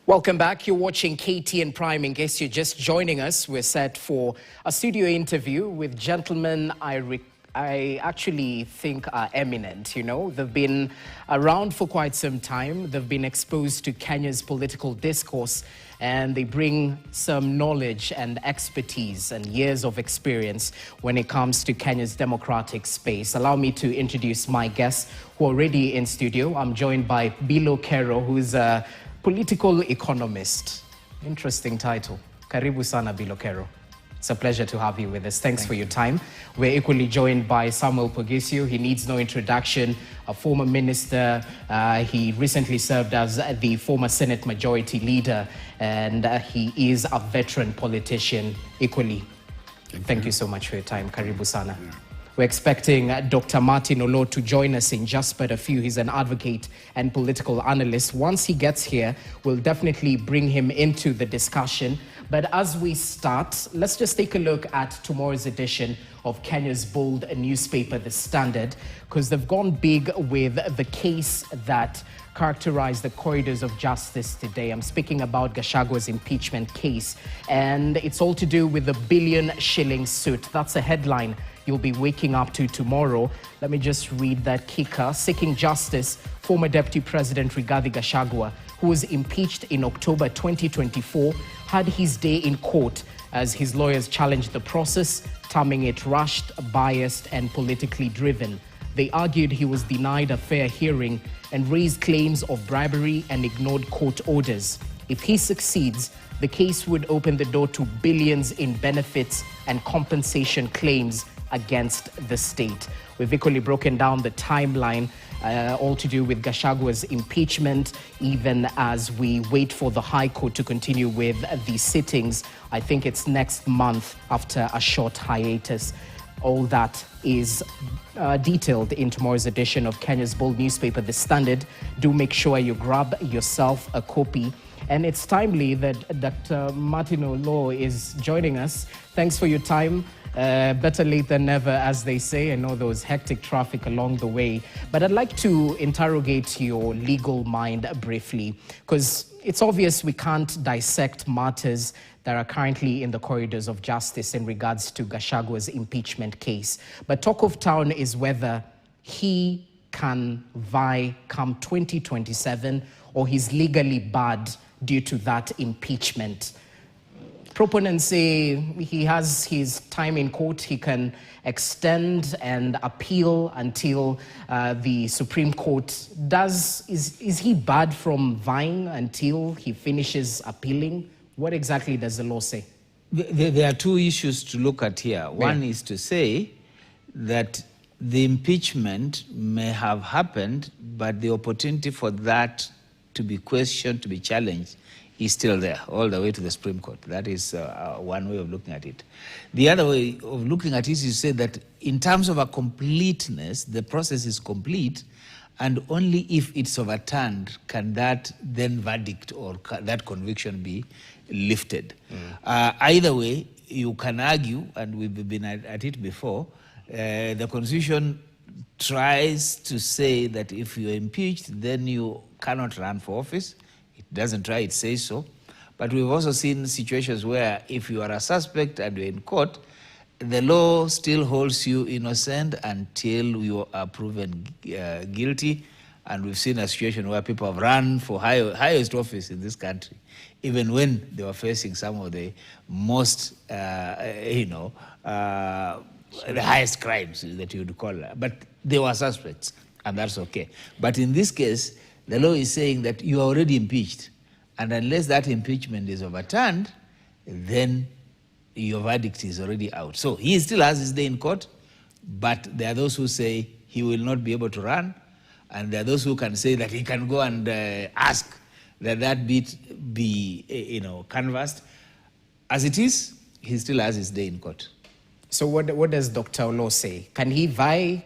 Welcome back. You're watching KTN Prime. In case you're just joining us, we're set for a studio interview with gentlemen I actually think are eminent. You know, they've been around for quite some time. They've been exposed to Kenya's political discourse, and they bring some knowledge and expertise and years of experience when it comes to Kenya's democratic space. Allow me to introduce my guests who are already in studio. I'm joined by Bilo Kero, who's a political economist. Interesting title. Karibu sana, Bilo Kero. It's a pleasure to have you with us. Thanks for your time. We're equally joined by Samuel Pogisio. He needs no introduction, a former minister. He recently served as the former Senate Majority Leader, and he is a veteran politician equally. Thank you so much for your time. Karibu sana. Yeah. We're expecting Dr. Martin Olo to join us in just but a few. He's an advocate and political analyst. Once he gets here, we'll definitely bring him into the discussion. But as we start, let's just take a look at tomorrow's edition of Kenya's bold newspaper, The Standard, because they've gone big with the case that characterized the corridors of justice today. I'm speaking about Gachagua's impeachment case, and it's all to do with the billion-shilling suit. That's a headline you'll be waking up to tomorrow. Let me just read that kicker. Seeking justice, former Deputy President Rigathi Gachagua, who was impeached in October 2024, had his day in court as his lawyers challenged the process, terming it rushed, biased, and politically driven. They argued he was denied a fair hearing and raised claims of bribery and ignored court orders. If he succeeds, the case would open the door to billions in benefits and compensation claims against the state. We've equally broken down the timeline, all to do with Gachagua's impeachment, even as we wait for the High Court to continue with the sittings. I think it's next month after a short hiatus. All that is detailed in tomorrow's edition of Kenya's bold newspaper, The Standard. Do make sure you grab yourself a copy. And it's timely that Dr. Martin Olo is joining us. Thanks for your time. Better late than never, as they say. I know there was hectic traffic along the way. But I'd like to interrogate your legal mind briefly, because it's obvious we can't dissect matters that are currently in the corridors of justice in regards to Gachagua's impeachment case. But talk of town is whether he can vie come 2027 or he's legally barred due to that impeachment. Proponents say he has his time in court. He can extend and appeal until the Supreme Court does. Is he barred from vying until he finishes appealing? What exactly does the law say? There are two issues to look at here. One is to say that the impeachment may have happened, but the opportunity for that to be questioned, to be challenged, is still there, all the way to the Supreme Court. That is one way of looking at it. The other way of looking at it is to say that in terms of a completeness, the process is complete, and only if it's overturned can that then verdict or that conviction be lifted. Either way, you can argue, and we've been at it before, the Constitution tries to say that if you're impeached, then you cannot run for office. It doesn't try, it says so. But we've also seen situations where if you are a suspect and you're in court, the law still holds you innocent until you are proven guilty. And we've seen a situation where people have run for highest office in this country, even when they were facing some of the most, the highest crimes that you would call. But they were suspects, and that's okay. But in this case, the law is saying that you are already impeached, and unless that impeachment is overturned, then your verdict is already out. So he still has his day in court, but there are those who say he will not be able to run, and there are those who can say that he can go and ask that that bit be, canvassed. As it is, he still has his day in court. So what does Dr. Olo say? Can he vie?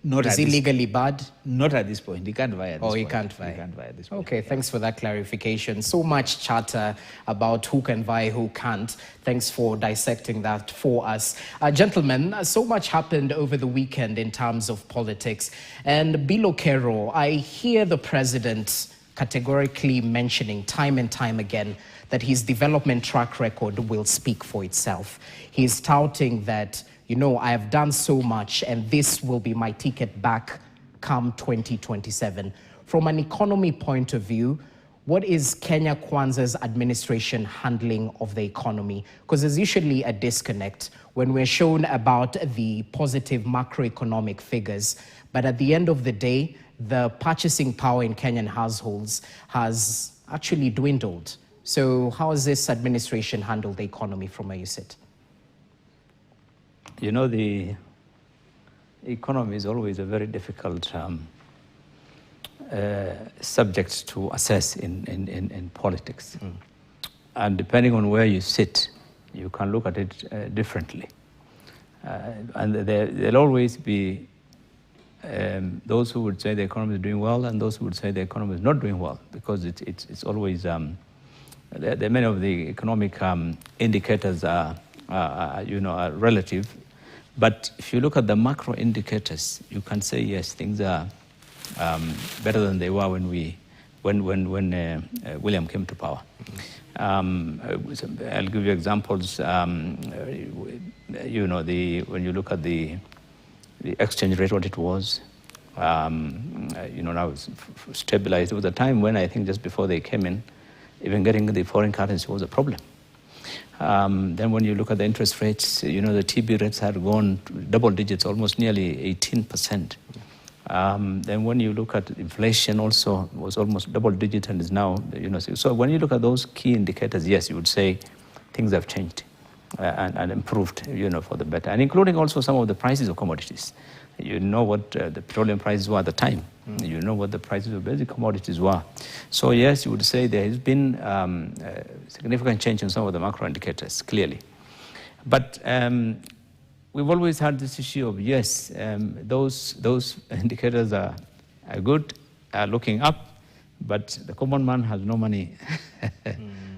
Is he legally barred? Not at this point. He can't vie at this point. Oh, he can't vie. He can't vie at this point. Okay, thanks for that clarification. So much chatter about who can vie, who can't. Thanks for dissecting that for us. Gentlemen, so much happened over the weekend in terms of politics. And Bilo Kero, I hear the president categorically mentioning time and time again that his development track record will speak for itself. He's touting that, you know, I have done so much and this will be my ticket back come 2027. From an economy point of view, what is Kenya Kwanza's administration handling of the economy? Because there's usually a disconnect when we're shown about the positive macroeconomic figures, but at the end of the day, the purchasing power in Kenyan households has actually dwindled. So how has this administration handled the economy from where you sit? You know, the economy is always a very difficult subject to assess in politics. And depending on where you sit, you can look at it differently. And there'll always be those who would say the economy is doing well and those who would say the economy is not doing well, because it's always, many of the economic indicators are relative. But if you look at the macro indicators, you can say, yes, things are better than they were when William came to power. I'll give you examples. When you look at the exchange rate, what it was, now it's stabilized. There was a time when I think just before they came in, even getting the foreign currency was a problem. Then when you look at the interest rates, the TB rates had gone to double digits, almost nearly 18%. Then when you look at inflation also was almost double digit and is now, so when you look at those key indicators, yes, you would say things have changed and improved, for the better. And including also some of the prices of commodities. You know what the petroleum prices were at the time. You know what the prices of basic commodities were. So yes, you would say there has been significant change in some of the macro indicators, clearly. But we've always had this issue of, yes, those indicators are good, are looking up, but the common man has no money,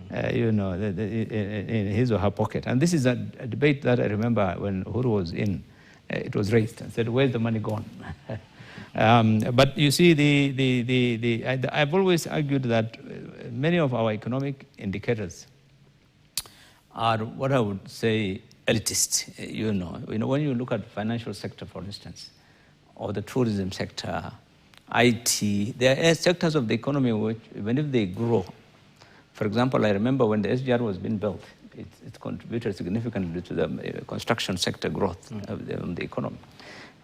in his or her pocket. And this is a debate that I remember when Uhuru was in. It was raised and said, where's the money gone? But you see, I've always argued that many of our economic indicators are what I would say elitist. When you look at the financial sector, for instance, or the tourism sector, IT, there are sectors of the economy which, even if they grow, for example, I remember when the SGR was being built, it contributed significantly to the construction sector growth of the economy.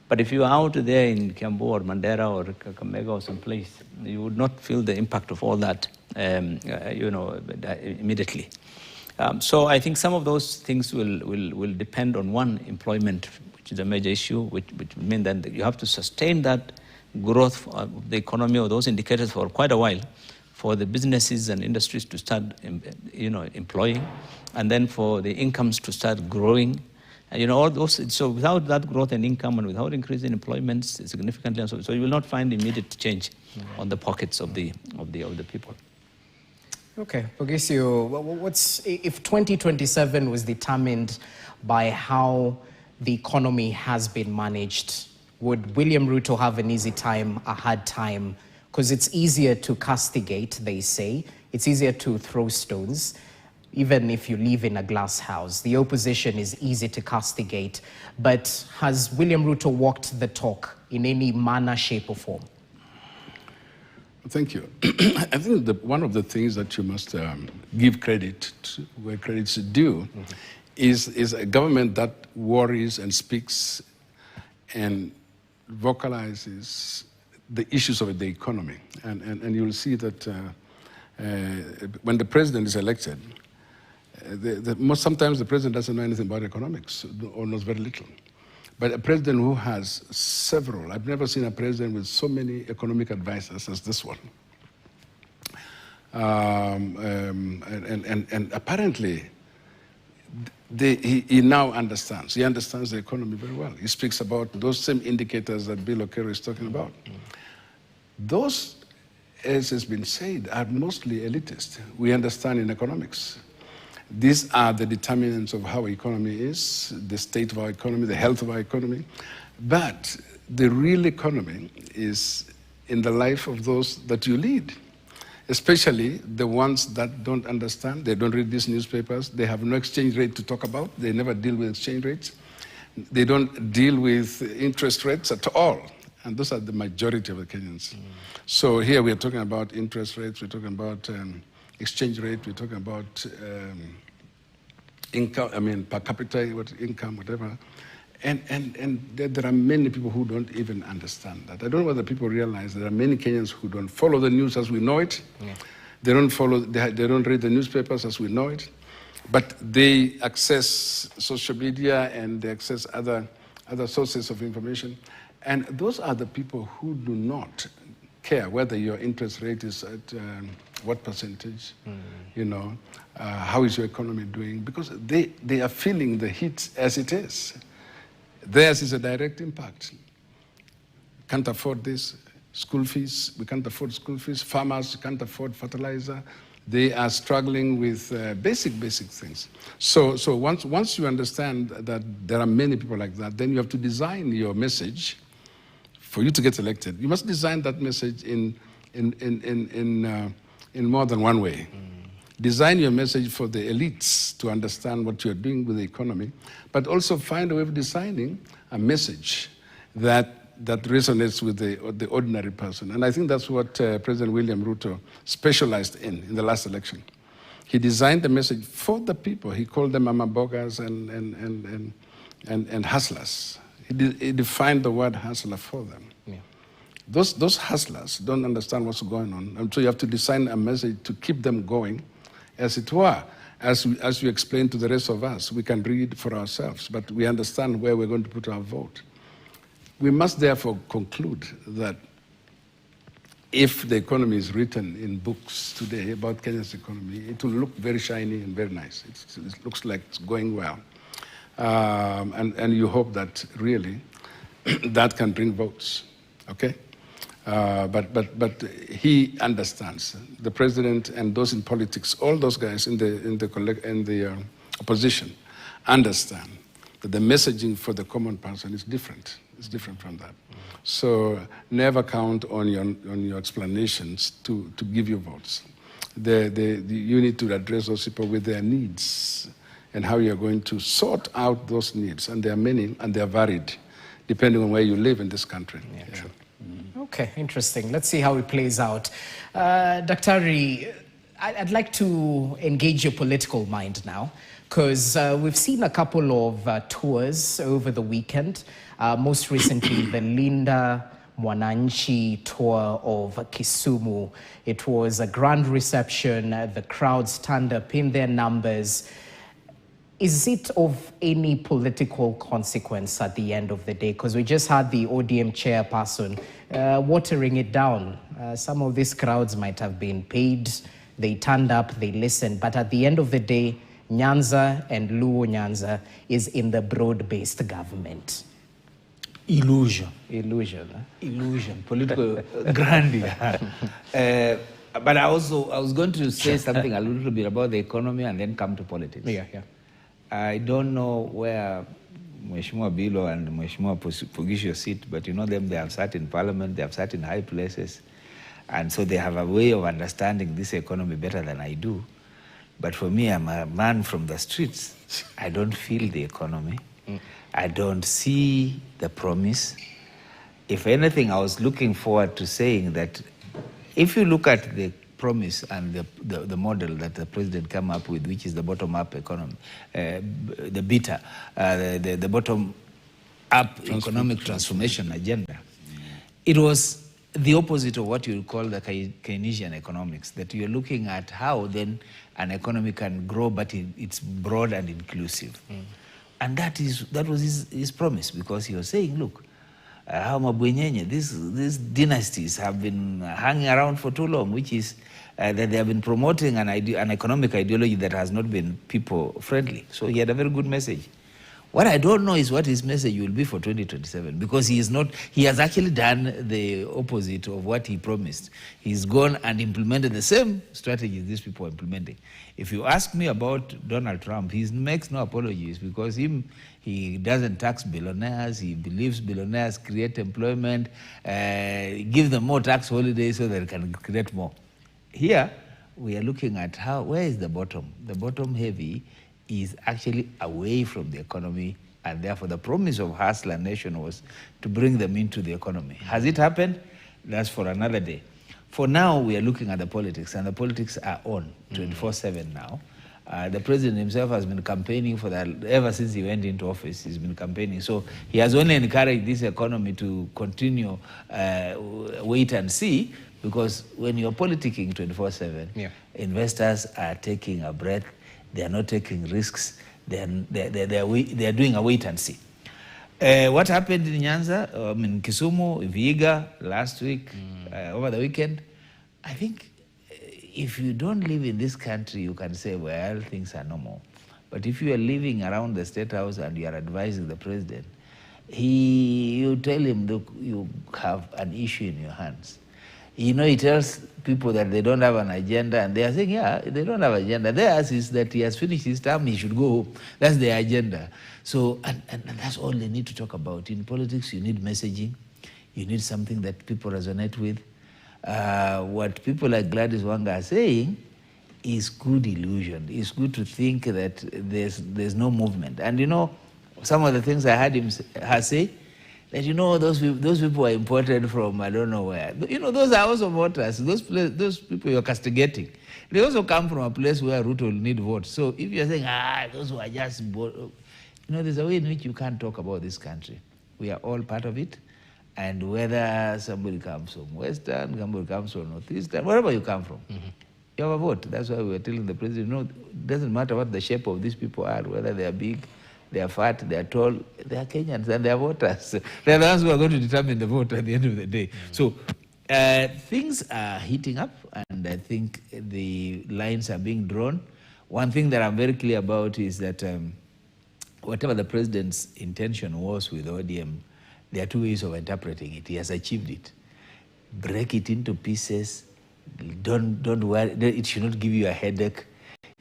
But if you are out there in Kiambu or Mandera or Kakamega or someplace, you would not feel the impact of all that, immediately. So I think some of those things will depend on, one, employment, which is a major issue, which would mean that you have to sustain that growth of the economy or those indicators for quite a while, for the businesses and industries to start, employing, and then for the incomes to start growing. All those. So without that growth in income and without increasing employment significantly, so you will not find immediate change on the pockets of the people. Okay, Bogesio, if 2027 was determined by how the economy has been managed, would William Ruto have an easy time, a hard time? Because it's easier to castigate, they say. It's easier to throw stones, even if you live in a glass house. The opposition is easy to castigate. But has William Ruto walked the talk in any manner, shape, or form? Thank you. I think one of the things that you must give credit to, where credit's due, is a government that worries and speaks and vocalizes the issues of the economy. And you'll see that when the president is elected, sometimes the president doesn't know anything about economics, or knows very little. But a president who has several, I've never seen a president with so many economic advisors as this one. And apparently, he now understands. He understands the economy very well. He speaks about those same indicators that Bill Okero is talking about. Those, as has been said, are mostly elitist. We understand in economics. These are the determinants of how our economy is, the state of our economy, the health of our economy. But the real economy is in the life of those that you lead. especially the ones that don't understand. They don't read these newspapers. They have no exchange rate to talk about. They never deal with exchange rates. They don't deal with interest rates at all. And those are the majority of the Kenyans. So here we are talking about interest rates, we're talking about exchange rate, we're talking about income, per capita income, whatever. And there are many people who don't even understand that. I don't know whether people realize there are many Kenyans who don't follow the news as we know it. Yeah. They don't read the newspapers as we know it. But they access social media and they access other sources of information. And those are the people who do not care whether your interest rate is at what percentage, how is your economy doing, because they are feeling the heat as it is. Theirs is a direct impact. Can't afford this, school fees, we can't afford school fees, farmers can't afford fertilizer. They are struggling with basic things. So once you understand that there are many people like that, then you have to design your message for you to get elected. You must design that message in more than one way. Design your message for the elites to understand what you're doing with the economy, but also find a way of designing a message that resonates with the ordinary person. And I think that's what President William Ruto specialized in the last election. He designed the message for the people. He called them mama bogas and hustlers. He defined the word hustler for them. Yeah. Those hustlers don't understand what's going on, and so you have to design a message to keep them going, as it were. As you explain to the rest of us, we can read for ourselves, but we understand where we're going to put our vote. We must therefore conclude that if the economy is written in books today about Kenya's economy, it will look very shiny and very nice. It looks like it's going well. And you hope that really that can bring votes, okay? But he understands, the president and those in politics, all those guys in the opposition understand that the messaging for the common person is different. It's different from that. So never count on your explanations to give you votes. You need to address those people with their needs and how you're going to sort out those needs. And there are many, and they are varied, depending on where you live in this country. Yeah, true. Okay, interesting. Let's see how it plays out. Daktari, I'd like to engage your political mind now, because we've seen a couple of tours over the weekend. Most recently, the Linda Mwananchi tour of Kisumu. It was a grand reception. The crowds turned up in their numbers. Is it of any political consequence at the end of the day? Because we just had the ODM chairperson watering it down. Some of these crowds might have been paid. They turned up, they listened. But at the end of the day, Nyanza and Luo Nyanza is in the broad-based government. Illusion. Illusion. Illusion, political grandeur. But I was going to say something a little bit about the economy and then come to politics. Yeah. I don't know where Mheshimiwa Bilo and Mheshimiwa Pugisho sit, but you know them, they have sat in parliament, they have sat in high places, and so they have a way of understanding this economy better than I do. But for me, I'm a man from the streets. I don't feel the economy. I don't see the promise. If anything, I was looking forward to saying that if you look at the promise and the model that the president came up with, which is the bottom-up economy, the BITA, the bottom-up economic transformation agenda, it was the opposite of what you would call the Keynesian economics, that you're looking at how then an economy can grow, but it's broad and inclusive. And that was his promise, because he was saying, look, how Mabwenyenye, these dynasties have been hanging around for too long, which is that they have been promoting an economic ideology that has not been people-friendly. So he had a very good message. What I don't know is what his message will be for 2027, because he has actually done the opposite of what he promised. He's gone and implemented the same strategies these people are implementing. If you ask me about Donald Trump, he makes no apologies, because he doesn't tax billionaires. He believes billionaires create employment, give them more tax holidays so they can create more. Here, we are looking at where is the bottom? The bottom heavy is actually away from the economy, and therefore the promise of Hustler Nation was to bring them into the economy. Has it happened? That's for another day. For now, we are looking at the politics, and the politics are on 24/7 now. The president himself has been campaigning for that ever since he went into office. He's been campaigning. So he has only encouraged this economy to continue wait and see, because when you're politicking 24/7, investors are taking a breath. They are not taking risks. They are doing a wait and see. What happened in Nyanza, in Kisumu, Vihiga last week, over the weekend, I think if you don't live in this country, you can say, well, things are normal. But if you are living around the State House and you are advising the president, you tell him, look, you have an issue in your hands. You know, he tells people that they don't have an agenda, and they are saying, yeah, they don't have an agenda. Theirs is that he has finished his term, he should go home. That's their agenda. So, and that's all they need to talk about. In politics, you need messaging. You need something that people resonate with. What people like Gladys Wanga are saying is good illusion. It's good to think that there's no movement. And you know, some of the things I heard her say, that you know, those people are imported from I don't know where. You know, those are also voters. Those people you're castigating, they also come from a place where Ruto will need votes. So if you're saying, those who are just, you know, there's a way in which you can't talk about this country. We are all part of it. And whether somebody comes from Western, somebody comes from Northeastern, wherever you come from, you have a vote. That's why we were telling the president, no, it doesn't matter what the shape of these people are, whether they are big, they are fat, they are tall, they are Kenyans and they are voters. They are the ones who are going to determine the vote at the end of the day. So things are heating up, and I think the lines are being drawn. One thing that I'm very clear about is that whatever the president's intention was with ODM, there are two ways of interpreting it. He has achieved it. Break it into pieces. Don't worry. It should not give you a headache.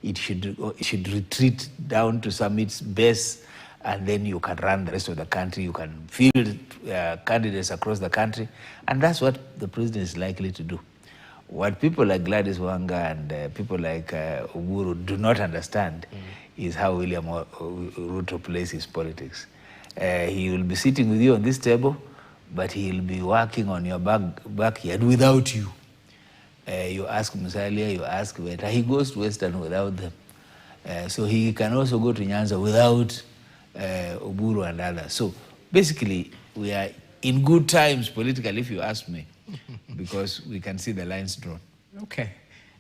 It should retreat down to some its base, and then you can run the rest of the country. You can field candidates across the country, and that's what the president is likely to do. What people like Gladys Wanga and people like Uhuru do not understand is how William Ruto plays his politics. He will be sitting with you on this table, but he'll be working on your backyard without you. You ask Musalia, you ask Weta. He goes to Western without them. So he can also go to Nyanza without Oburu and others. So basically, we are in good times politically, if you ask me, because we can see the lines drawn. Okay.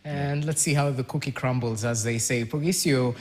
And let's see how the cookie crumbles, as they say. Pogisio,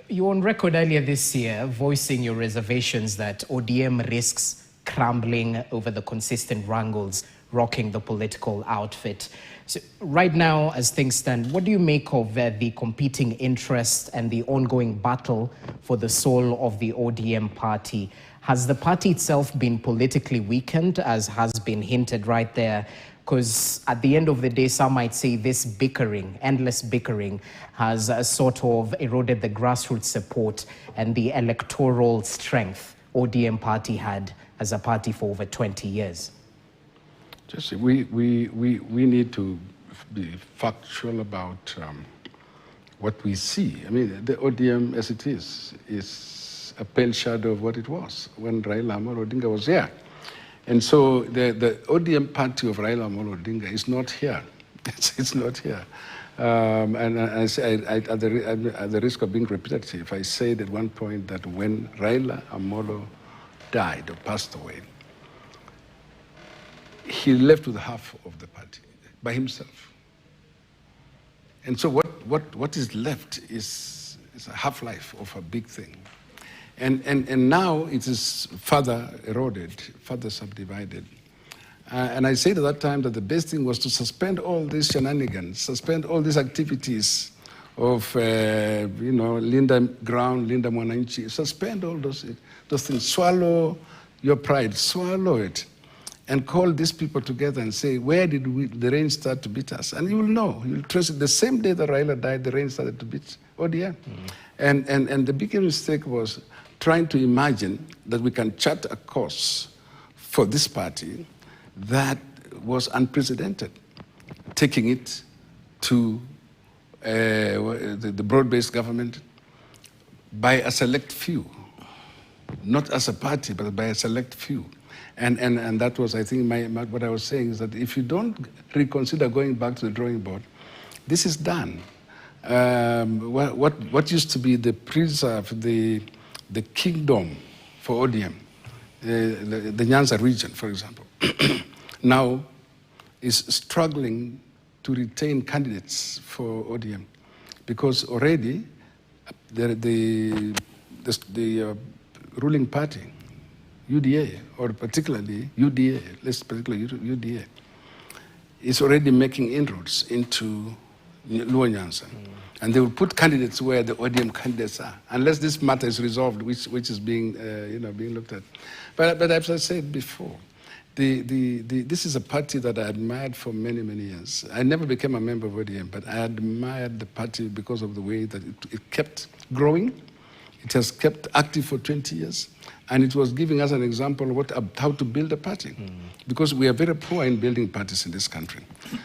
you were on record earlier this year voicing your reservations that ODM risks crumbling over the consistent wrangles rocking the political outfit. So right now, as things stand, what do you make of the competing interests and the ongoing battle for the soul of the ODM party? Has the party itself been politically weakened, as has been hinted right there? Because at the end of the day, some might say this bickering, endless bickering, has sort of eroded the grassroots support and the electoral strength ODM party had as a party for over 20 years. Just we need to be factual about what we see. I mean, the ODM as it is a pale shadow of what it was when Raila Amolo Odinga was here. And so the ODM party of Raila Amolo Odinga is not here. It's not here. And I say, at the risk of being repetitive, I said at one point that when Raila Amolo died or passed away, he left with half of the party by himself. And so what is left is a half-life of a big thing. And now it is further eroded, further subdivided. And I said at that time that the best thing was to suspend all these shenanigans, suspend all these activities of, Linda Ground, Linda Mwananchi, suspend all those things, swallow your pride, swallow it, and call these people together and say, where did the rain start to beat us? And you will know, you'll trace it. The same day that Raila died, the rain started to beat ODM. And the biggest mistake was trying to imagine that we can chart a course for this party that was unprecedented, taking it to the broad-based government by a select few, not as a party, but by a select few. And that was, I think, what I was saying is that if you don't reconsider going back to the drawing board, this is done. What used to be the preserve, the kingdom for ODM, the Nyanza region, for example, now is struggling to retain candidates for ODM because already the ruling party, UDA, or particularly UDA, UDA, is already making inroads into Luo Nyanza. And they will put candidates where the ODM candidates are, unless this matter is resolved, which is being, being looked at. But as I said before, this is a party that I admired for many, many years. I never became a member of ODM, but I admired the party because of the way that it kept growing. It has kept active for 20 years. And it was giving us an example of how to build a party. Because we are very poor in building parties in this country.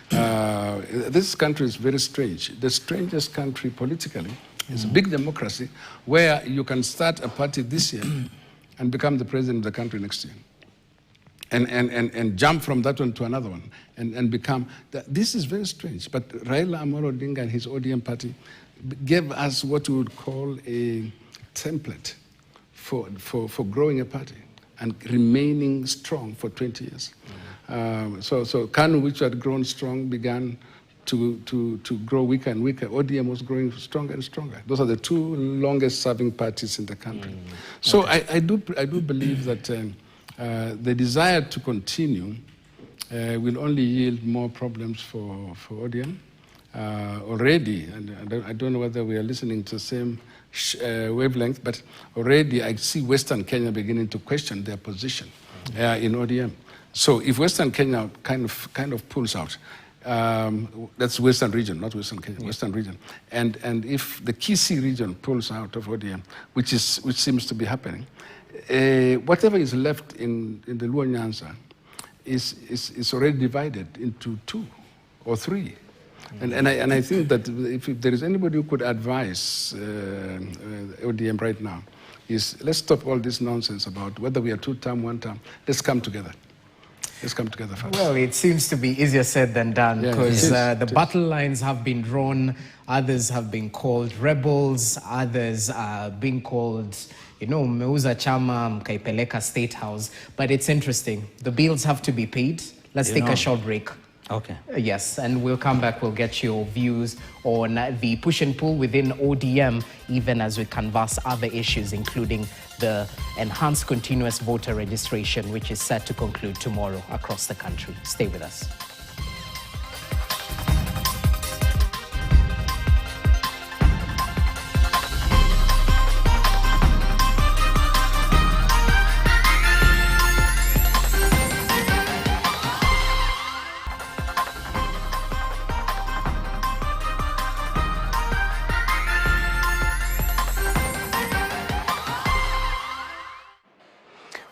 This country is very strange. The strangest country politically is a big democracy where you can start a party this year and become the president of the country next year. And jump from that one to another one and become... This is very strange. But Raila Amolo Odinga and his ODM party gave us what we would call a template for growing a party and remaining strong for 20 years. So KANU, which had grown strong, began to grow weaker and weaker. ODM was growing stronger and stronger. Those are the two longest-serving parties in the country. So I do believe that the desire to continue will only yield more problems for ODM. Already, and I don't know whether we are listening to the same wavelength, but already I see Western Kenya beginning to question their position in ODM. So if Western Kenya kind of pulls out, that's Western region, not Western Kenya, Western region, and if the Kisii region pulls out of ODM, which seems to be happening, whatever is left in the Luo Nyanza is already divided into 2 or 3. And I think that if there is anybody who could advise ODM right now, is let's stop all this nonsense about whether we are 2-term, 1-term. Let's come together. Let's come together first. Well, it seems to be easier said than done because the battle lines have been drawn. Others have been called rebels. Others are being called, Meuza Chama, Mkaipeleka State House. But it's interesting. The bills have to be paid. Let's take a short break. Okay. Yes, and we'll come back. We'll get your views on the push and pull within ODM, even as we canvass other issues, including the enhanced continuous voter registration, which is set to conclude tomorrow across the country. Stay with us.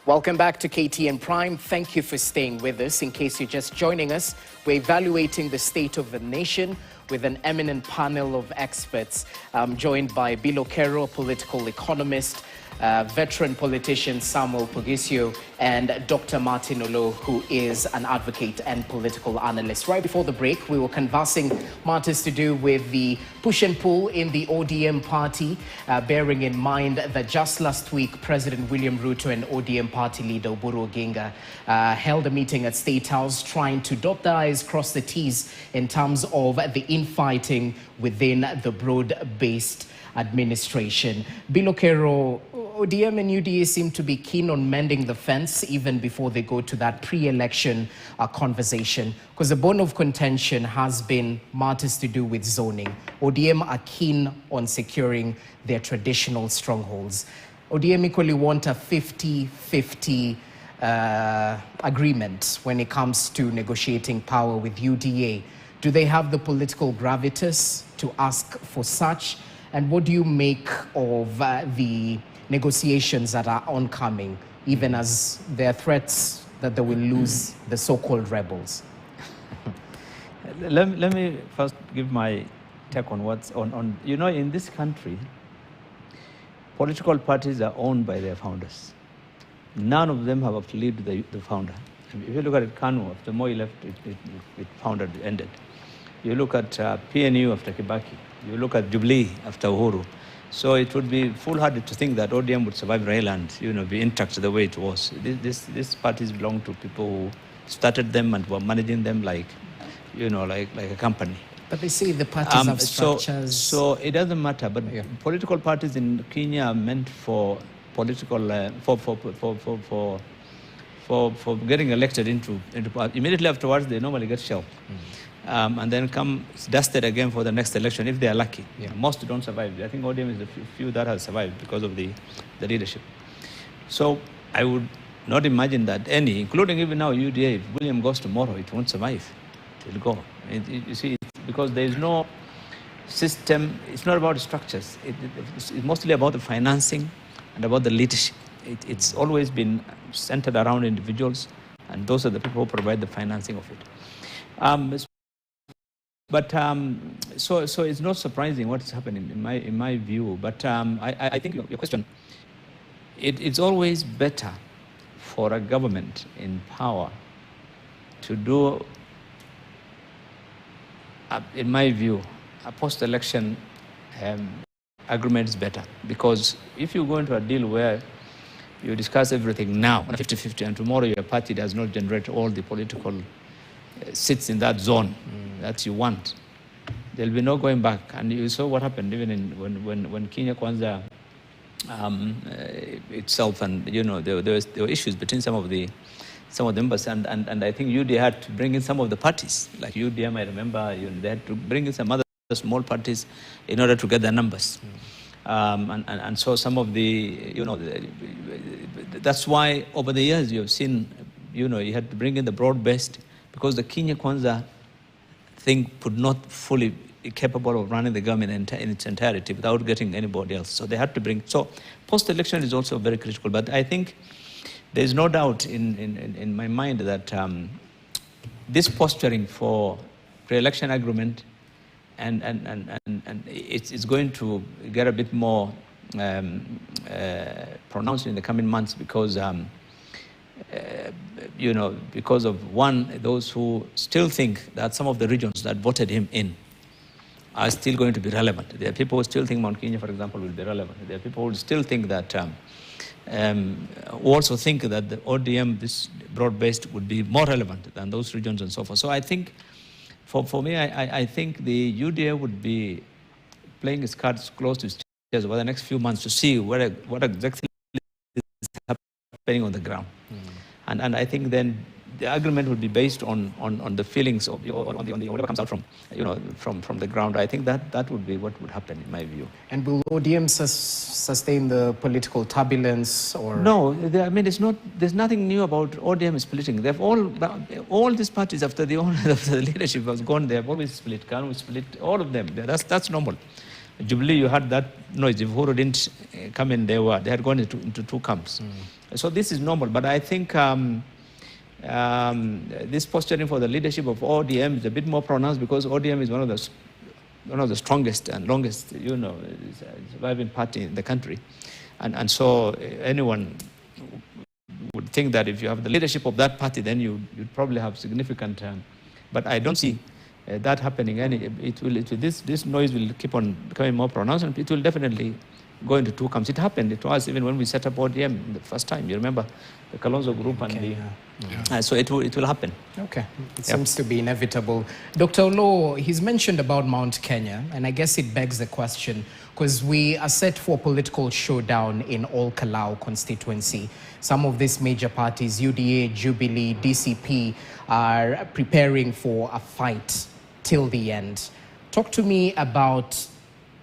Welcome back to KTN Prime. Thank you for staying with us. In case you're just joining us, we're evaluating the state of the nation with an eminent panel of experts. I'm joined by Bill Okero, a political economist, veteran politician Samuel Pogisio, and Dr. Martin Olo, who is an advocate and political analyst. Right before the break, we were canvassing matters to do with the push and pull in the ODM party, bearing in mind that just last week, President William Ruto and ODM party leader Oburu Oginga held a meeting at State House trying to dot the I's, cross the T's in terms of the infighting within the broad-based administration. Bill Okero, ODM and UDA seem to be keen on mending the fence even before they go to that pre-election conversation, because the bone of contention has been matters to do with zoning. ODM are keen on securing their traditional strongholds. ODM equally want a 50-50 agreement when it comes to negotiating power with UDA. Do they have the political gravitas to ask for such? And what do you make of the negotiations that are oncoming, even as there are threats that they will lose the so-called rebels? let me first give my take on what's on. You know, in this country, political parties are owned by their founders. None of them have outlived the founder. If you look at KANU, after Moi left, it founded, ended. You look at PNU after Kibaki. You look at Jubilee after Uhuru. So it would be foolhardy to think that ODM would survive Raila and, be intact the way it was. These parties belong to people who started them and were managing them like a company. But they say the parties have structures. So it doesn't matter. But political parties in Kenya are meant for political for getting elected into immediately afterwards. They normally get shelved. And then come dusted again for the next election if they are lucky. Most don't survive. I think ODM is the few that has survived because of the leadership. So I would not imagine that any, including even now UDA, if William goes tomorrow, it won't survive. It will go. You see, because there is no system. It's not about structures. It's mostly about the financing and about the leadership. It's always been centered around individuals, and those are the people who provide the financing of it. So it's not surprising what is happening in my view. But I think your question, it's always better for a government in power to do, in my view, a post-election agreement is better. Because if you go into a deal where you discuss everything now, 50-50, and tomorrow your party does not generate all the political seats in that zone that you want, there'll be no going back. And you saw what happened even when Kenya Kwanza itself, and there were issues between some of the members, and I think UDA had to bring in some of the parties, like UDM. I remember they had to bring in some other small parties in order to get the numbers. And so some of that's why over the years you have seen, you had to bring in the broad-based, because the Kenya Kwanza thing could not fully be capable of running the government in its entirety without getting anybody else. So they had to bring, so post-election is also very critical. But I think there's no doubt in my mind that this posturing for pre-election agreement and it's going to get a bit more pronounced in the coming months because because of those who still think that some of the regions that voted him in are still going to be relevant. There are people who still think Mount Kenya, for example, will be relevant. There are people who still think that, who also think that the ODM, this broad-based, would be more relevant than those regions and so forth. So I think, for me, I think the UDA would be playing its cards close to its chest over the next few months to see what exactly is happening on the ground. And I think then the agreement would be based on the feelings of on whatever comes out from the ground. I think that would be what would happen in my view. And will ODM sustain the political turbulence or? No, I mean there's nothing new about ODM splitting. They've all these parties after the leadership was gone, they have always split. KANU split, all of them. That's normal. Jubilee, you had that noise. If Uhuru didn't come in, they had gone into two camps. So this is normal, but I think this posturing for the leadership of ODM is a bit more pronounced because ODM is one of the strongest and longest, surviving party in the country, and so anyone would think that if you have the leadership of that party, then you'd probably have significant. But I don't see that happening. This noise will keep on becoming more pronounced, and it will definitely go into two camps. It happened to us even when we set up ODM the first time. You remember the Kalonzo group and so it will happen. Okay, it seems to be inevitable. Dr. Olo, he's mentioned about Mount Kenya, and I guess it begs the question, because we are set for political showdown in all Kalau constituency. Some of these major parties, UDA, Jubilee, DCP, are preparing for a fight till the end. Talk to me about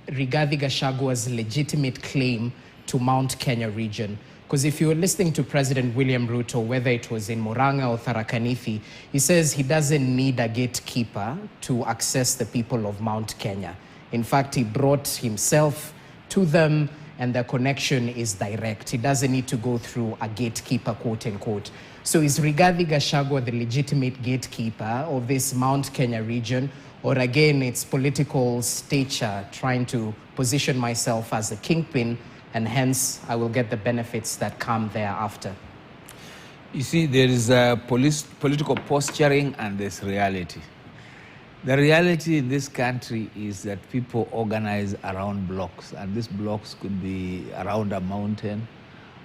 Rigathi Gachagua's legitimate claim to Mount Kenya region. Because if you were listening to President William Ruto, whether it was in Murang'a or Tharaka Nithi, he says he doesn't need a gatekeeper to access the people of Mount Kenya. In fact, he brought himself to them. and the connection is direct. It doesn't need to go through a gatekeeper, quote unquote. So is Rigathi Gachagua the legitimate gatekeeper of this Mount Kenya region, or again, it's political stature trying to position myself as the kingpin, and hence I will get the benefits that come thereafter? You see, there is a political posturing and there's reality. The reality in this country is that people organize around blocks, and these blocks could be around a mountain,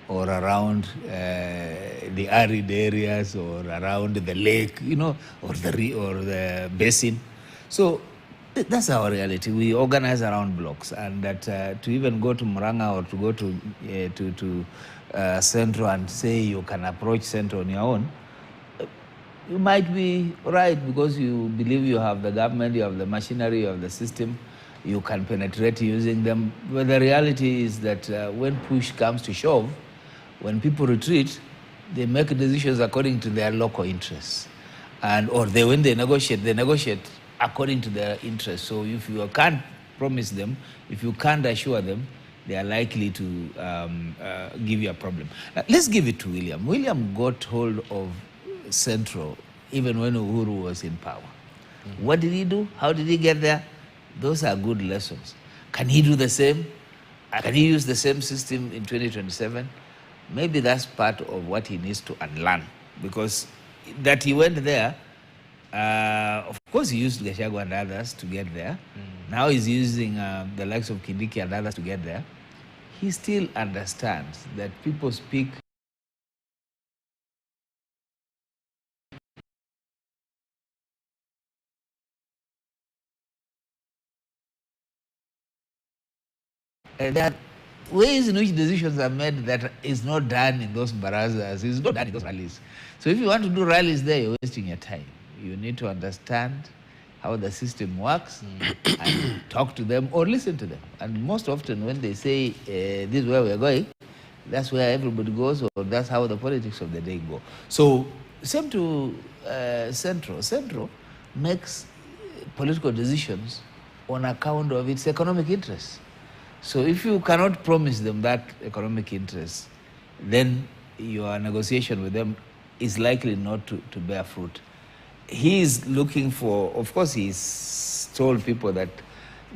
or around the arid areas, or around the lake, you know, or the basin. So that's our reality. We organize around blocks, and that to even go to Murang'a or to go to Central and say you can approach Central on your own, you might be right because you believe you have the government, you have the machinery, you have the system, you can penetrate using them. But the reality is that when push comes to shove, when people retreat, they make decisions according to their local interests. When they negotiate according to their interests. So if you can't promise them, if you can't assure them, they are likely to give you a problem. Let's give it to William. William got hold of Central even when Uhuru was in power. Mm-hmm. What did he do? How did he get there? Those are good lessons. Can he do the same? Can he use the same system in 2027? Maybe that's part of what he needs to unlearn, because that he went there, of course he used Gachagua and others to get there. Now he's using the likes of Kindiki and others to get there. He still understands that people speak there are ways in which decisions are made that is not done in those barazas, is not done in those rallies. So if you want to do rallies there, you're wasting your time. You need to understand how the system works and talk to them or listen to them. And most often when they say, this is where we're going, that's where everybody goes, or that's how the politics of the day go. So same to Central. Central makes political decisions on account of its economic interests. So if you cannot promise them that economic interest, then your negotiation with them is likely not to bear fruit. He is looking for, of course, he's told people that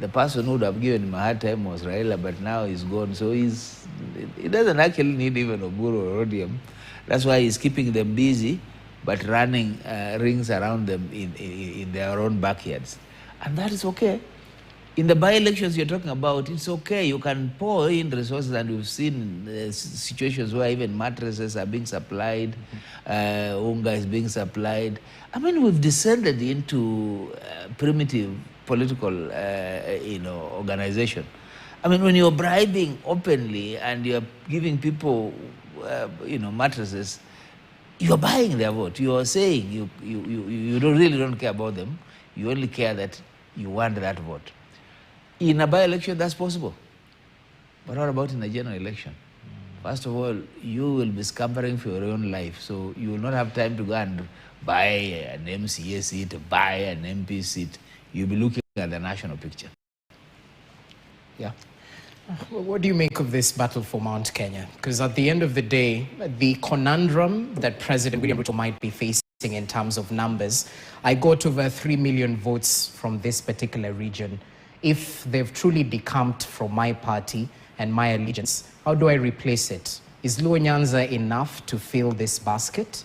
the person who would have given him a hard time was Raila, but now he's gone. So he doesn't actually need even Oburu or Odium. That's why he's keeping them busy, but running rings around them in their own backyards. And that is okay. In the by-elections you're talking about, it's okay. You can pour in resources, and we've seen situations where even mattresses are being supplied, unga is being supplied. I mean, we've descended into primitive political, organization. I mean, when you're bribing openly and you're giving people, mattresses, you're buying their vote. You're saying you really don't care about them. You only care that you want that vote. In a by-election, that's possible. But what about in a general election? First of all, you will be scampering for your own life, so you will not have time to go and buy an MCA seat, buy an MP seat. You'll be looking at the national picture. Yeah. What do you make of this battle for Mount Kenya? Because at the end of the day, the conundrum that President William Ruto might be facing in terms of numbers, I got over 3 million votes from this particular region. If they've truly decamped from my party and my allegiance, how do I replace it? Is Nyanza enough to fill this basket?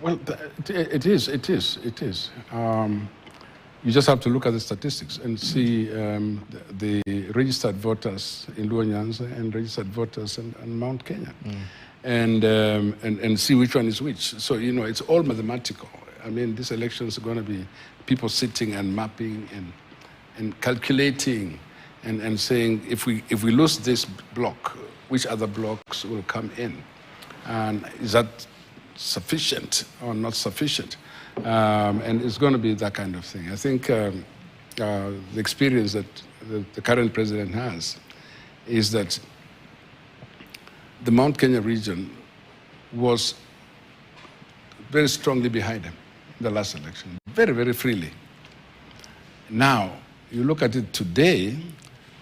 Well, it is. You just have to look at the statistics and see the registered voters in Nyanza and registered voters in Mount Kenya, and see which one is which. So it's all mathematical. I mean, this election is going to be people sitting and mapping and calculating and saying, if we lose this block, which other blocks will come in, and is that sufficient or not sufficient? And it's going to be that kind of thing. I think the experience that the current president has is that the Mount Kenya region was very strongly behind him in the last election, very, very freely. Now, you look at it today,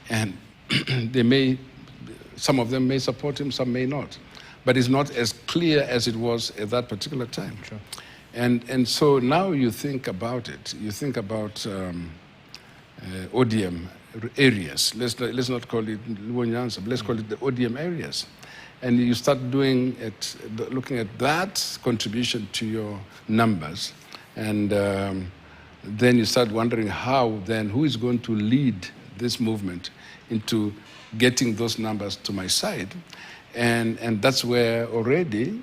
and some of them may support him, some may not. But it's not as clear as it was at that particular time. Sure. And so now you think about it. You think about ODM areas. Let's not call it Nyanza, but let's call it the ODM areas. And you start looking at that contribution to your numbers, and then you start wondering who is going to lead this movement into getting those numbers to my side. And that's where already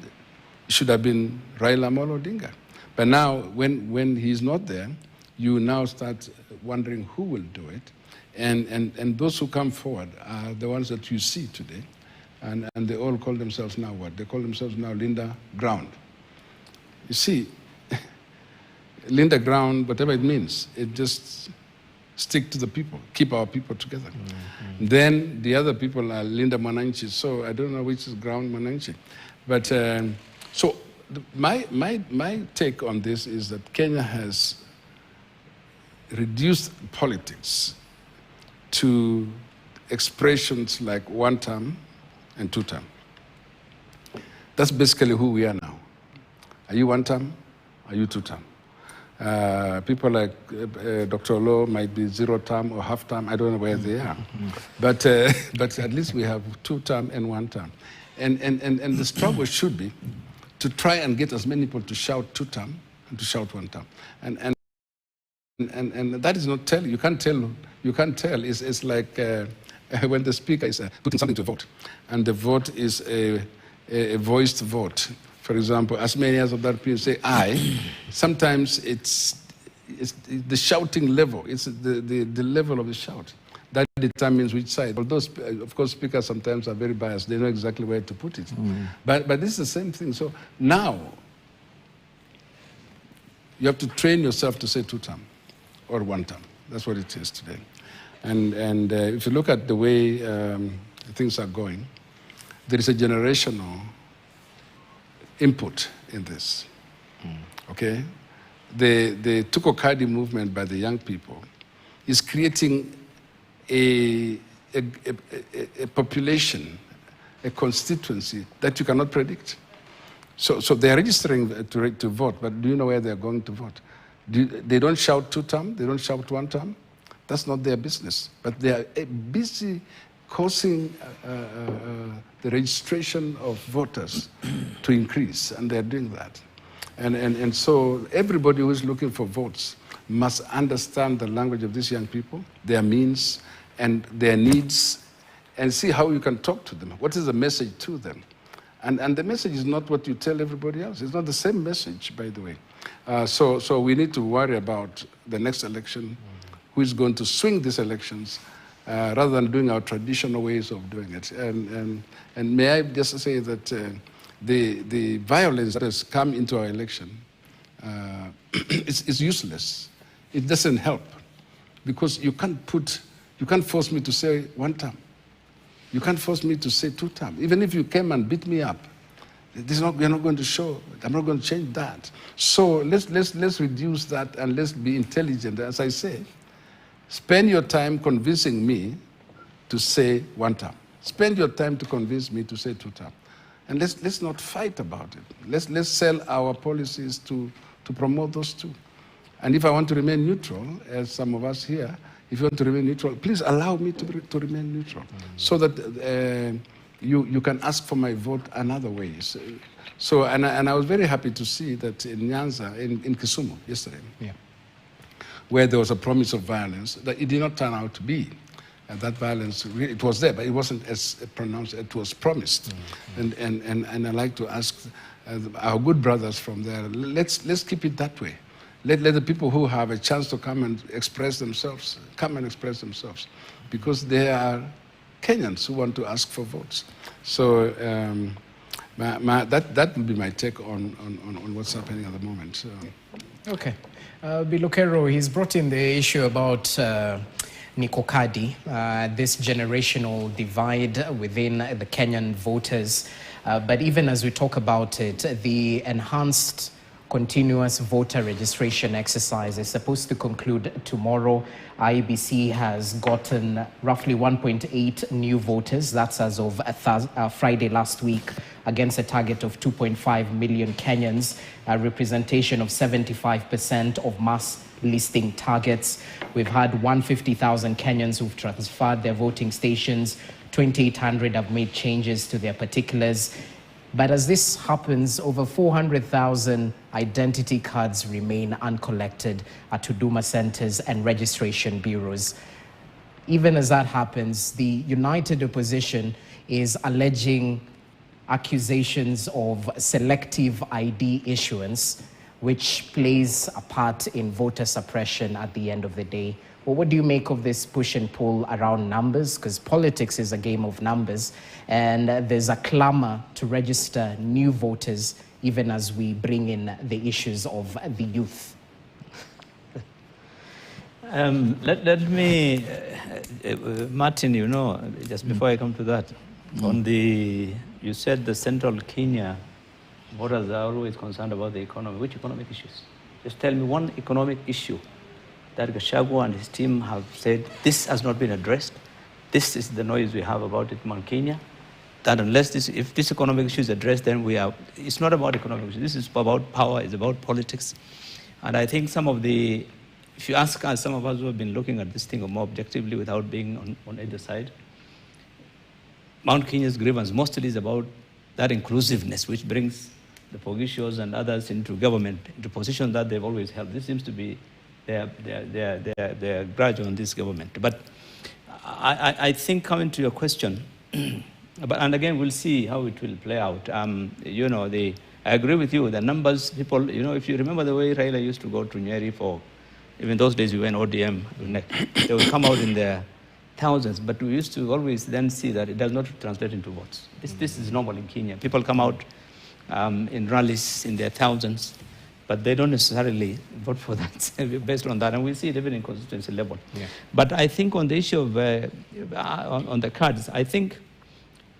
it should have been Raila Amolo Odinga. But now, when he's not there, you now start wondering who will do it. And those who come forward are the ones that you see today. And they all call themselves now what? They call themselves now Linda Ground. You see, Linda Ground, whatever it means, it just stick to the people, keep our people together. Mm-hmm. Then the other people are Linda Mwananchi. So I don't know which is Ground Mwananchi. But so my take on this is that Kenya has reduced politics to expressions like one term and two term. That's basically who we are now. Are you one term? Are you two term? People like Dr. Olo might be zero term or half term. I don't know where they are. But at least we have two term and one term. And the struggle should be to try and get as many people to shout two term and to shout one term. And that is not tell. You can't tell. It's like when the speaker is putting something to vote, and the vote is a voiced vote. For example, as many as of that people say aye, sometimes it's the shouting level. It's the level of the shout that determines which side. Although, of course, speakers sometimes are very biased. They know exactly where to put it. Mm. But this is the same thing. So now you have to train yourself to say two term or one term. That's what it is today. And if you look at the way things are going, there is a generational input in this. Okay? The Tukokadi movement by the young people is creating a population, a constituency that you cannot predict. So they're registering to vote, but do you know where they're going to vote? They don't shout two term, they don't shout one term. That's not their business. But they are busy causing the registration of voters to increase, and they're doing that. And so everybody who is looking for votes must understand the language of these young people, their means and their needs, and see how you can talk to them. What is the message to them? And the message is not what you tell everybody else. It's not the same message, by the way. So we need to worry about the next election, who is going to swing these elections, rather than doing our traditional ways of doing it. And may I just say that the violence that has come into our election is useless. It doesn't help, because you can't force me to say one term. You can't force me to say two term. Even if you came and beat me up, we're not going to show. I'm not going to change that. So let's reduce that, and let's be intelligent. As I say, spend your time convincing me to say one term. Spend your time to convince me to say two term. And let's not fight about it. Let's sell our policies to promote those two. And if I want to remain neutral, as some of us here, if you want to remain neutral, please allow me to remain neutral, so that you can ask for my vote another ways. So, and I was very happy to see that in Nyanza, in Kisumu yesterday, where there was a promise of violence, that it did not turn out to be. And that violence, it was there, but it wasn't as pronounced. It was promised. And I like to ask our good brothers from there, let's keep it that way. Let the people who have a chance to come and express themselves, come and express themselves, because they are Kenyans who want to ask for votes. So that will be my take on what's happening at the moment. So. Okay. Bilokero, he's brought in the issue about Nikokadi, this generational divide within the Kenyan voters. But even as we talk about it, the enhanced continuous voter registration exercise is supposed to conclude tomorrow. IEBC has gotten roughly 1.8 new voters. That's as of Friday last week, against a target of 2.5 million Kenyans, a representation of 75% of mass listing targets. We've had 150,000 Kenyans who've transferred their voting stations. 2,800 have made changes to their particulars. But as this happens, over 400,000 identity cards remain uncollected at Huduma centers and registration bureaus. Even as that happens, the united opposition is alleging accusations of selective ID issuance, which plays a part in voter suppression at the end of the day. Well, what do you make of this push and pull around numbers? Because politics is a game of numbers, and there's a clamor to register new voters, even as we bring in the issues of the youth. Let me, Martin, you know, just before I come to that, you said the central Kenya voters are always concerned about the economy. Which economic issues? Just tell me one economic issue that Gachagua and his team have said, this has not been addressed. This is the noise we have about it in Kenya. That if this economic issue is addressed, then it's not about economic issues. This is about power, it's about politics. And I think if you ask us, some of us who have been looking at this thing more objectively without being on either side, Mount Kenya's grievance mostly is about that inclusiveness, which brings the Pogishos and others into government, into positions that they've always held. This seems to be their grudge on this government. But I think, coming to your question, and again, we'll see how it will play out. You know, I agree with you, the numbers, people, you know, if you remember the way Raila used to go to Nyeri for, even those days we went ODM, they would come out in their thousands, but we used to always then see that it does not translate into votes. This is normal in Kenya. People come out in rallies in their thousands, but they don't necessarily vote for that based on that. And we see it even in constituency level. Yeah. But I think on the issue of, on the cards, I think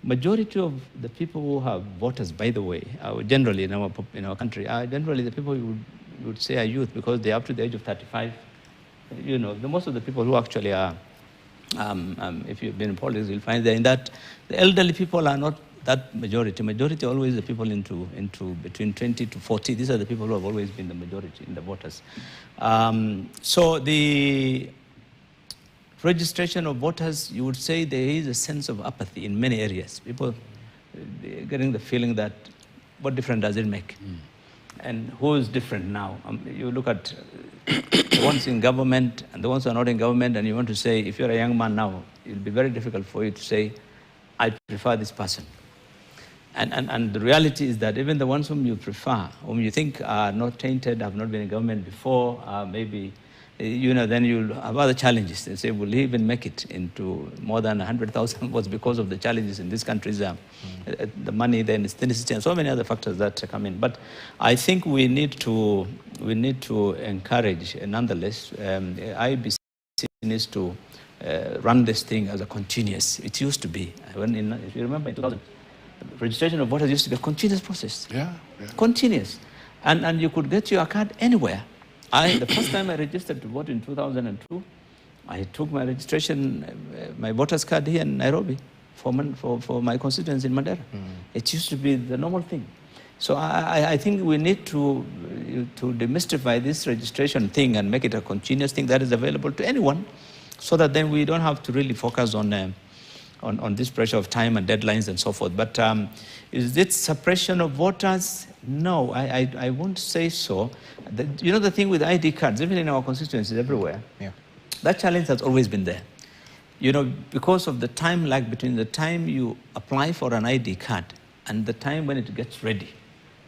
majority of the people who have voters, by the way, generally in our country, are generally the people you would say are youth, because they're up to the age of 35. You know, most of the people who actually are, if you've been in politics, you'll find that in that the elderly people are not that majority. Majority always the people into between 20 to 40. These are the people who have always been the majority in the voters. So the registration of voters, you would say there is a sense of apathy in many areas. People getting the feeling that, what difference does it make? And who is different now? You look at the ones in government and the ones who are not in government, and you want to say, if you're a young man now, it'll be very difficult for you to say, I prefer this person. And the reality is that even the ones whom you prefer, whom you think are not tainted, have not been in government before, maybe, you know, then you'll have other challenges. They say, will he even make it into more than 100,000 votes because of the challenges in this country's the money, the ethnicity, and so many other factors that come in. But I think we need to encourage, nonetheless, IEBC needs to run this thing as a continuous. It used to be, if you remember in 2000, registration of voters used to be a continuous process. Yeah. Continuous. And you could get your card anywhere. The first time I registered to vote in 2002, I took my registration, my voter's card here in Nairobi for my constituents in Mandera. It used to be the normal thing. So I think we need to demystify this registration thing and make it a continuous thing that is available to anyone, so that then we don't have to really focus on this pressure of time and deadlines and so forth. But is it suppression of voters? No, I won't say so. You know, the thing with ID cards, even in our constituencies everywhere, that challenge has always been there. You know, because of the time lag between the time you apply for an ID card and the time when it gets ready.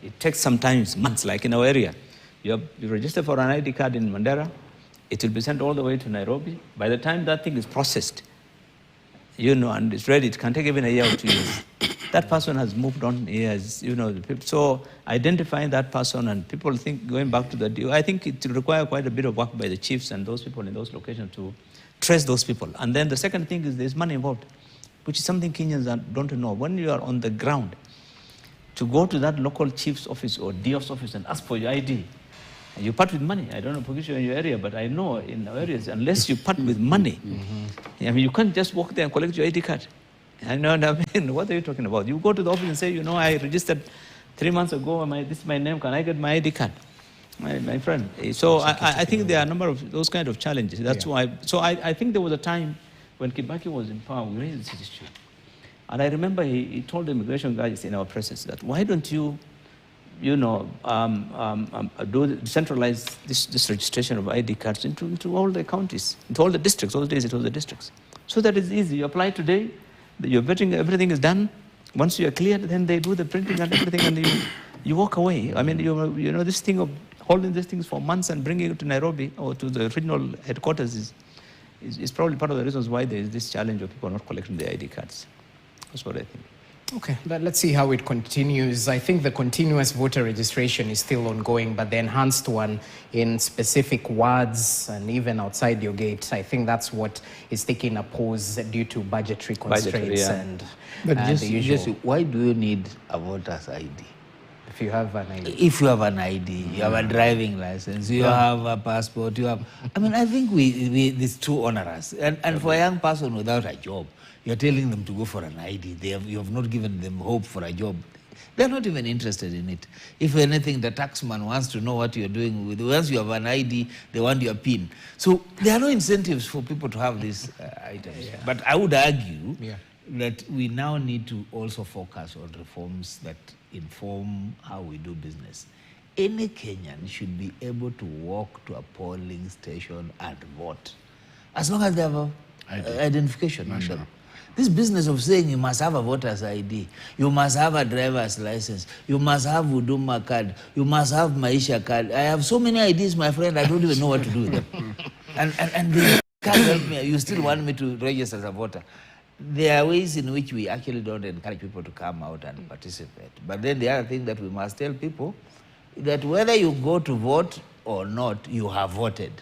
It takes sometimes months, like in our area. You register for an ID card in Mandera, it will be sent all the way to Nairobi. By the time that thing is processed, you know, and it's ready, it can take even a year or 2 years. That person has moved on years, you know. So identifying that person, and people think going back to the, I think it will require quite a bit of work by the chiefs and those people in those locations to trace those people. And then the second thing is there's money involved, which is something Kenyans don't know. When you are on the ground, to go to that local chief's office or DO's office and ask for your ID. And you part with money. I don't know because you're in your area, but I know in our areas, unless you part with money, I mean, you can't just walk there and collect your ID card. I know, I mean, what are you talking about? You go to the office and say, you know, I registered 3 months ago, this is my name, can I get my ID card? My friend. So I think there are a number of those kind of challenges. That's why. So I think there was a time when Kibaki was in power, we raised this issue. And I remember he told the immigration guys in our presence that, why don't you, decentralize this registration of ID cards into all the counties, into all the districts. All the days it was the districts. So that it's easy. You apply today, your vetting, everything is done. Once you are cleared, then they do the printing and everything, and you walk away. I mean, you know, this thing of holding these things for months and bringing it to Nairobi or to the regional headquarters is probably part of the reasons why there is this challenge of people not collecting their ID cards. That's what I think. Okay, let's see how it continues. I think the continuous voter registration is still ongoing, but the enhanced one in specific wards and even outside your gate, I think that's what is taking a pause due to budgetary constraints and the usual. Why do you need a voter's ID? If you have an ID. If you have an ID, you have a driving license, you have a passport, you have... I mean, I think it's too onerous. And for a young person without a job, you're telling them to go for an ID. You have not given them hope for a job. They're not even interested in it. If anything, the taxman wants to know what you're doing with. Once you have an ID, they want your PIN. So there are no incentives for people to have these items. Yeah. But I would argue that we now need to also focus on reforms that inform how we do business. Any Kenyan should be able to walk to a polling station and vote, as long as they have an identification on them. This business of saying you must have a voter's ID, you must have a driver's license, you must have Huduma card, you must have Maisha card. I have so many IDs, my friend, I don't even know what to do with them. and they can't help me. You still want me to register as a voter. There are ways in which we actually don't encourage people to come out and participate. But then the other thing that we must tell people that whether you go to vote or not, you have voted.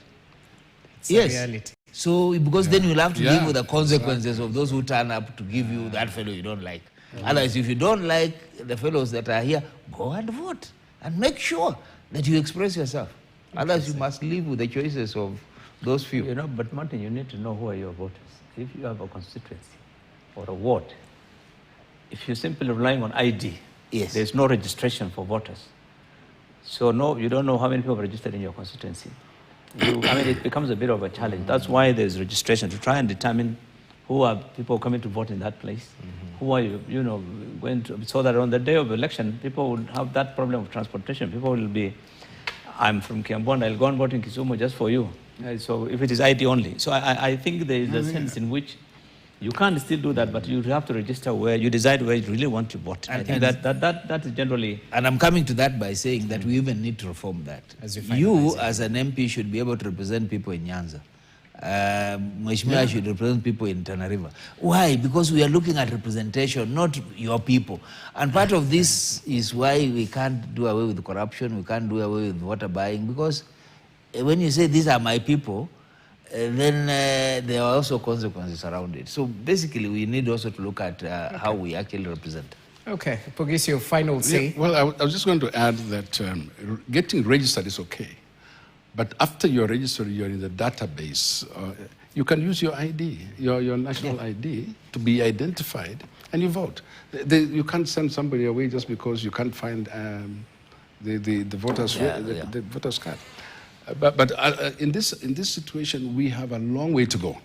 It's a reality. So, because then you'll have to deal with the consequences of those who turn up to give you that fellow you don't like. Otherwise, if you don't like the fellows that are here, go and vote and make sure that you express yourself. Otherwise, you must live with the choices of those few. You know, but Martin, you need to know who are your voters. If you have a constituency or a ward, if you're simply relying on ID, there's no registration for voters. So no, you don't know how many people are registered in your constituency. I mean, it becomes a bit of a challenge. That's why there's registration, to try and determine who are people coming to vote in that place. Who are you, going to, so that on the day of election, people will have that problem of transportation. People will be, I'm from Kiambon, I'll go and vote in Kisumu just for you. So if it is ID only. So I think there is a sense in which you can't still do that, but you have to register where you decide where you really want to vote. I think that is generally... And I'm coming to that by saying that we even need to reform that. You, as an MP, should be able to represent people in Nyanza. Mheshimiwa should represent people in Tana River. Why? Because we are looking at representation, not your people. And part of this is why we can't do away with corruption, we can't do away with voter buying, because when you say these are my people, then there are also consequences around it. So basically, we need also to look at how we actually represent. Okay, Pogis, your final say. Well, I was just going to add that getting registered is okay. But after you're registered, you're in the database. You can use your ID, your national ID, to be identified, and you vote. You can't send somebody away just because you can't find the voter's card. But in this situation, we have a long way to go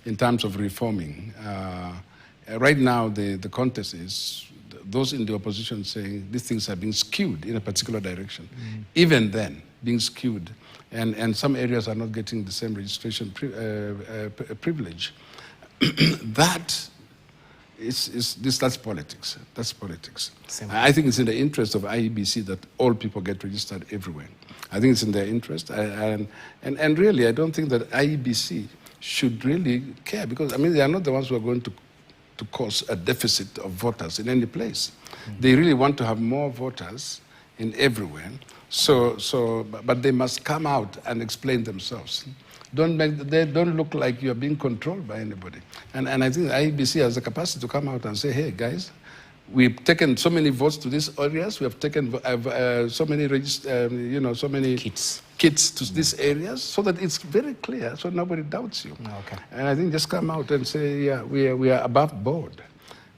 in terms of reforming. Right now, the contest is those in the opposition saying these things are being skewed in a particular direction. Even then, being skewed, and some areas are not getting the same registration privilege. That's politics. That's politics. I think it's in the interest of IEBC that all people get registered everywhere. I think it's in their interest, and really, I don't think that IEBC should really care, because I mean they are not the ones who are going to cause a deficit of voters in any place. They really want to have more voters in everywhere. But they must come out and explain themselves. They don't look like you are being controlled by anybody. And I think the IEBC has the capacity to come out and say, hey guys, we've taken so many votes to these areas. We have taken so many so many kits to these areas, so that it's very clear, so nobody doubts you. Okay. And I think just come out and say, yeah, we are above board,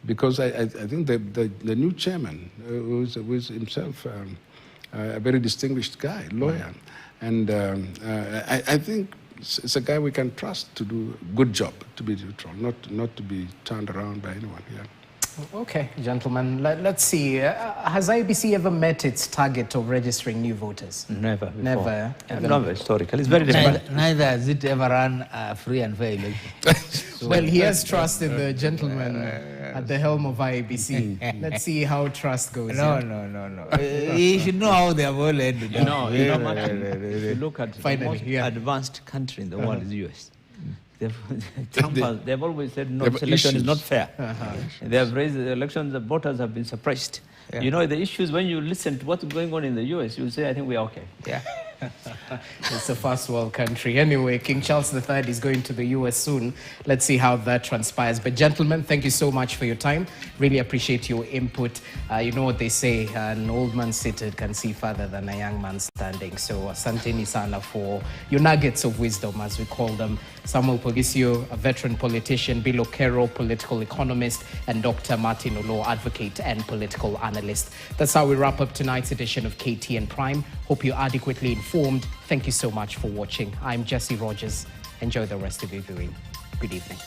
because I think the new chairman, who is himself a very distinguished guy, lawyer, and I think it's a guy we can trust to do a good job, to be neutral, not to be turned around by anyone here. Okay, gentlemen, let's see. Has IBC ever met its target of registering new voters? Never before. Never. Never historical. It's very difficult. Neither has it ever run a free and fair election. Well, he has trust in the gentleman at the helm of IBC. Let's see how trust goes. No. You should know how they have all ended. If you look at Finally, the most yeah. advanced country in the world is US. They've always said no, this election is not fair. They have raised the elections, the voters have been suppressed. Yeah. You know, the issues, when you listen to what's going on in the US, you'll say, I think we are okay. Yeah. It's a first world country. Anyway, King Charles III is going to the US soon. Let's see how that transpires. But gentlemen, thank you so much for your time. Really appreciate your input. You know what they say, an old man seated can see further than a young man standing. So asanteni sana for your nuggets of wisdom, as we call them. Samuel Pogisio, a veteran politician, Bill Okero, political economist, and Dr. Martin Olo, advocate and political analyst. That's how we wrap up tonight's edition of KTN Prime. Hope you're adequately informed. Thank you so much for watching. I'm Jesse Rogers. Enjoy the rest of your viewing. Good evening.